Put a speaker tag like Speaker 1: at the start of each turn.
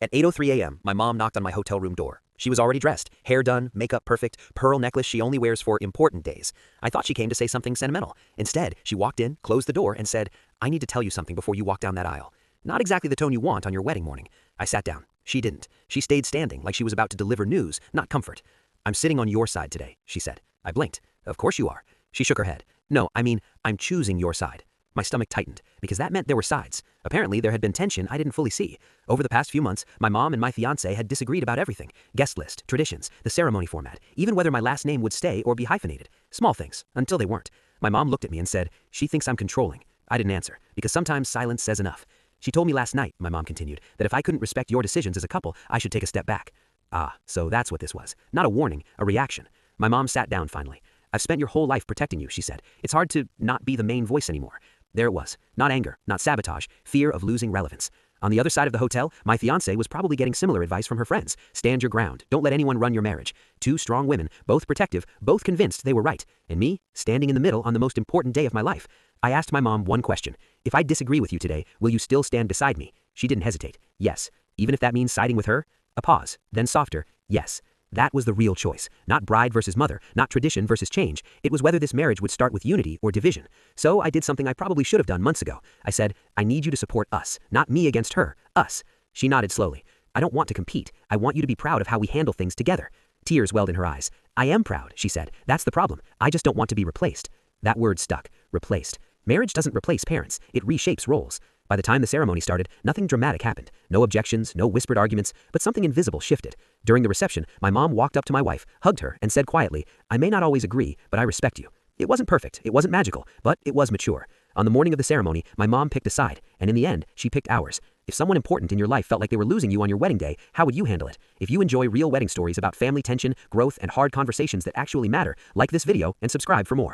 Speaker 1: At 8:03 a.m., my mom knocked on my hotel room door. She was already dressed, hair done, makeup perfect, pearl necklace she only wears for important days. I thought she came to say something sentimental. Instead, she walked in, closed the door, and said, "I need to tell you something before you walk down that aisle." Not exactly the tone you want on your wedding morning. I sat down. She didn't. She stayed standing like she was about to deliver news, not comfort. "I'm sitting on your side today," she said. I blinked. "Of course you are." She shook her head. "No, I mean, I'm choosing your side." My stomach tightened, because that meant there were sides. Apparently, there had been tension I didn't fully see. Over the past few months, my mom and my fiancé had disagreed about everything. Guest list, traditions, the ceremony format, even whether my last name would stay or be hyphenated. Small things, until they weren't. My mom looked at me and said, "She thinks I'm controlling." I didn't answer, because sometimes silence says enough. "She told me last night," my mom continued, "that if I couldn't respect your decisions as a couple, I should take a step back." Ah, so that's what this was. Not a warning, a reaction. My mom sat down finally. "I've spent your whole life protecting you," she said. "It's hard to not be the main voice anymore." There it was. Not anger, not sabotage, fear of losing relevance. On the other side of the hotel, my fiancée was probably getting similar advice from her friends. Stand your ground. Don't let anyone run your marriage. Two strong women, both protective, both convinced they were right. And me, standing in the middle on the most important day of my life. I asked my mom one question. "If I disagree with you today, will you still stand beside me?" She didn't hesitate. "Yes." Even if that means siding with her? A pause. Then softer. "Yes." That was the real choice. Not bride versus mother, not tradition versus change. It was whether this marriage would start with unity or division. So I did something I probably should have done months ago. I said, "I need you to support us, not me against her, us." She nodded slowly. "I don't want to compete. I want you to be proud of how we handle things together." Tears welled in her eyes. "I am proud," she said. "That's the problem. I just don't want to be replaced." That word stuck. Replaced. Marriage doesn't replace parents. It reshapes roles. By the time the ceremony started, nothing dramatic happened. No objections, no whispered arguments, but something invisible shifted. During the reception, my mom walked up to my wife, hugged her, and said quietly, "I may not always agree, but I respect you." It wasn't perfect, it wasn't magical, but it was mature. On the morning of the ceremony, my mom picked a side, and in the end, she picked ours. If someone important in your life felt like they were losing you on your wedding day, how would you handle it? If you enjoy real wedding stories about family tension, growth, and hard conversations that actually matter, like this video and subscribe for more.